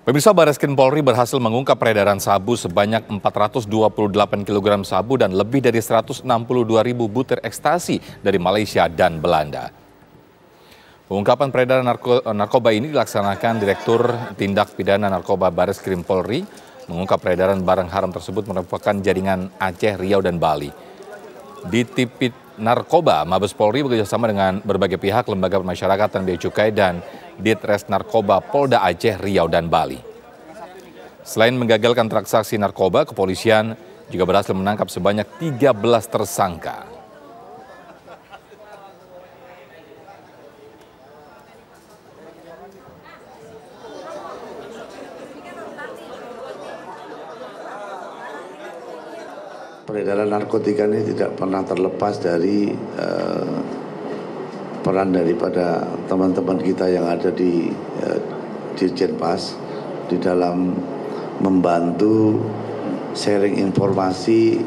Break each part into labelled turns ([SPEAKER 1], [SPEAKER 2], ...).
[SPEAKER 1] Pemirsa, Barreskrim Polri berhasil mengungkap peredaran sabu sebanyak 428 kg sabu dan lebih dari 162.000 butir ekstasi dari Malaysia dan Belanda. Pengungkapan peredaran narkoba ini dilaksanakan Direktur Tindak Pidana Narkoba Barreskrim Polri. Mengungkap peredaran barang haram tersebut merupakan jaringan Aceh, Riau, dan Bali. Di Tipit Narkoba, Mabes Polri bekerjasama dengan berbagai pihak, lembaga masyarakat dan Bea Cukai dan Ditres Narkoba Polda Aceh, Riau, dan Bali. Selain menggagalkan transaksi narkoba, kepolisian juga berhasil menangkap sebanyak 13 tersangka.
[SPEAKER 2] Peredaran narkotika ini tidak pernah terlepas dari peran daripada teman-teman kita yang ada di Dirjenpas di dalam membantu sharing informasi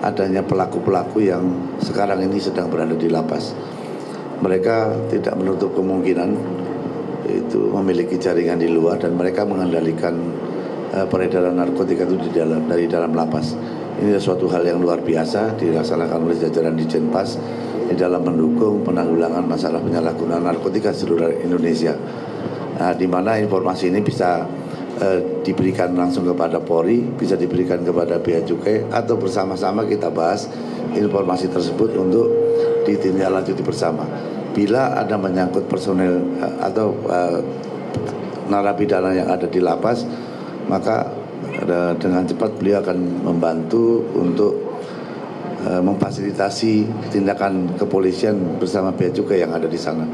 [SPEAKER 2] adanya pelaku-pelaku yang sekarang ini sedang berada di lapas. Mereka tidak menutup kemungkinan itu memiliki jaringan di luar dan mereka mengendalikan peredaran narkotika itu dari dalam lapas. Ini suatu hal yang luar biasa dilaksanakan oleh jajaran Dirjenpas di dalam mendukung penanggulangan masalah penyalahgunaan narkotika seluruh Indonesia. Nah, di mana informasi ini bisa diberikan langsung kepada Polri, bisa diberikan kepada Bea Cukai, atau bersama-sama kita bahas informasi tersebut untuk ditindaklanjuti bersama. Bila ada menyangkut personel atau narapidana yang ada di lapas, maka dengan cepat beliau akan membantu untuk memfasilitasi tindakan kepolisian bersama Bea Cukai yang ada di sana.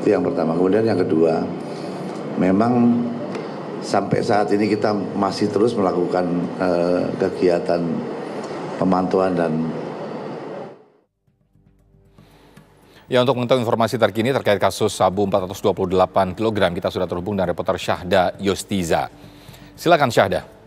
[SPEAKER 2] Itu yang pertama. Kemudian yang kedua, memang sampai saat ini kita masih terus melakukan kegiatan pemantauan dan
[SPEAKER 1] Untuk mengetahui informasi terkini terkait kasus sabu 428 kg, kita sudah terhubung dengan reporter Syahda Yostiza. Silakan Syahda.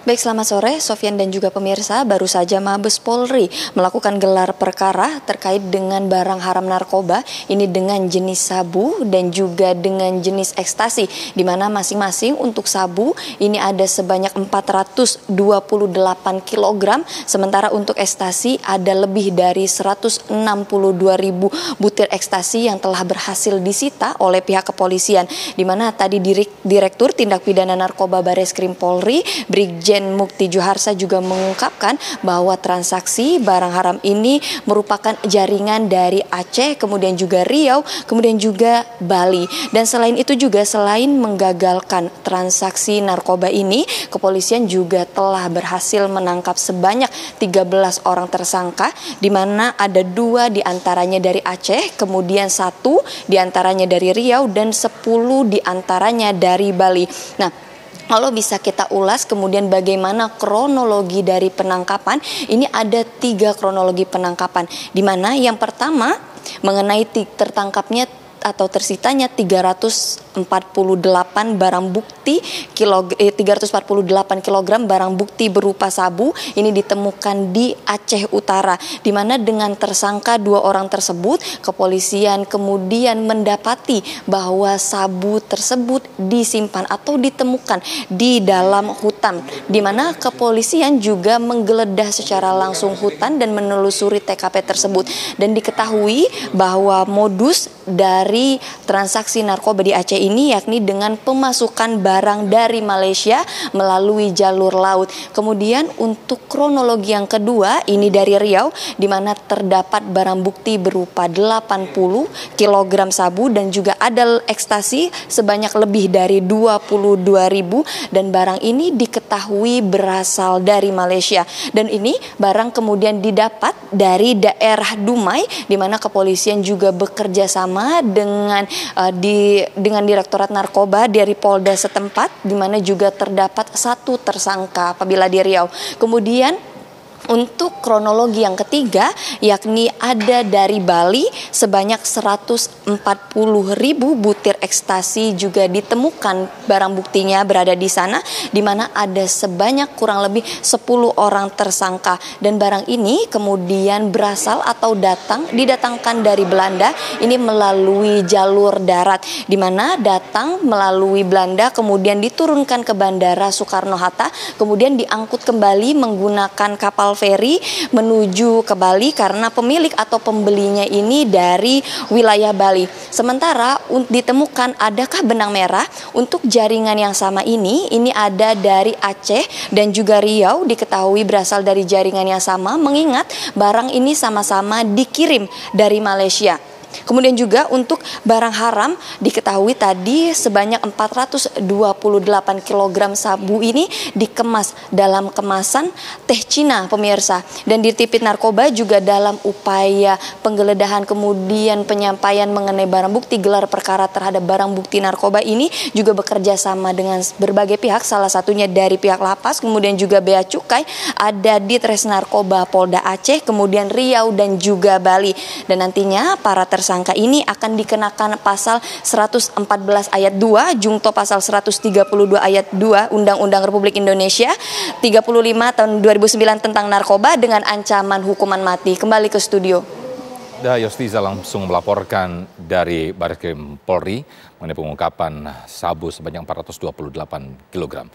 [SPEAKER 3] Baik, selamat sore Sofyan dan juga pemirsa. Baru saja Mabes Polri melakukan gelar perkara terkait dengan barang haram narkoba ini dengan jenis sabu dan juga dengan jenis ekstasi, di mana masing-masing untuk sabu ini ada sebanyak 428 kg, sementara untuk ekstasi ada lebih dari 162.000 butir ekstasi yang telah berhasil disita oleh pihak kepolisian, di mana tadi Direktur Tindak Pidana Narkoba Barreskrim Polri Brigjen Mukti Juharsa juga mengungkapkan bahwa transaksi barang haram ini merupakan jaringan dari Aceh, kemudian juga Riau, kemudian juga Bali. Dan selain itu juga, selain menggagalkan transaksi narkoba ini, kepolisian juga telah berhasil menangkap sebanyak 13 orang tersangka, di mana ada 2 diantaranya dari Aceh, kemudian 1 diantaranya dari Riau, dan 10 diantaranya dari Bali. Nah, kalau bisa kita ulas kemudian bagaimana kronologi dari penangkapan, ini ada 3 kronologi penangkapan, di mana yang pertama mengenai tertangkapnya atau tersitanya 348 barang bukti 348 kg barang bukti berupa sabu ini ditemukan di Aceh Utara, di mana dengan tersangka 2 orang tersebut kepolisian kemudian mendapati bahwa sabu tersebut disimpan atau ditemukan di dalam hutan, di mana kepolisian juga menggeledah secara langsung hutan dan menelusuri TKP tersebut, dan diketahui bahwa modus dari transaksi narkoba di Aceh ini yakni dengan pemasukan barang dari Malaysia melalui jalur laut. Kemudian untuk kronologi yang kedua ini dari Riau, di mana terdapat barang bukti berupa 80 kg sabu dan juga ada ekstasi sebanyak lebih dari 22.000, dan barang ini diketahui berasal dari Malaysia. Dan ini barang kemudian didapat dari daerah Dumai, di mana kepolisian juga bekerja sama dengan Direktorat Narkoba dari Polda setempat, di mana juga terdapat 1 tersangka apabila di Riau. Kemudian Untuk kronologi yang ketiga, yakni ada dari Bali sebanyak 140.000 butir ekstasi juga ditemukan barang buktinya berada di sana, di mana ada sebanyak kurang lebih 10 orang tersangka. Dan barang ini kemudian berasal atau didatangkan dari Belanda, ini melalui jalur darat, di mana datang melalui Belanda, kemudian diturunkan ke Bandara Soekarno-Hatta, kemudian diangkut kembali menggunakan kapal feri menuju ke Bali karena pemilik atau pembelinya ini dari wilayah Bali. Sementara ditemukan adakah benang merah untuk jaringan yang sama ini ada dari Aceh dan juga Riau, diketahui berasal dari jaringan yang sama mengingat barang ini sama-sama dikirim dari Malaysia. Kemudian juga untuk barang haram diketahui tadi sebanyak 428 kg sabu ini dikemas dalam kemasan teh Cina, pemirsa. Dan ditipit narkoba juga dalam upaya penggeledahan kemudian penyampaian mengenai barang bukti gelar perkara terhadap barang bukti narkoba ini juga bekerja sama dengan berbagai pihak, salah satunya dari pihak lapas, kemudian juga Bea Cukai, ada Ditres Narkoba Polda Aceh, kemudian Riau dan juga Bali. Dan nantinya para tersangka ini akan dikenakan pasal 114 ayat 2, Jungto pasal 132 ayat 2 Undang-Undang Republik Indonesia 35 tahun 2009 tentang narkoba dengan ancaman hukuman mati. Kembali ke studio.
[SPEAKER 1] Yostiza langsung melaporkan dari Barreskrim Polri mengenai pengungkapan sabu sebanyak 428 kg.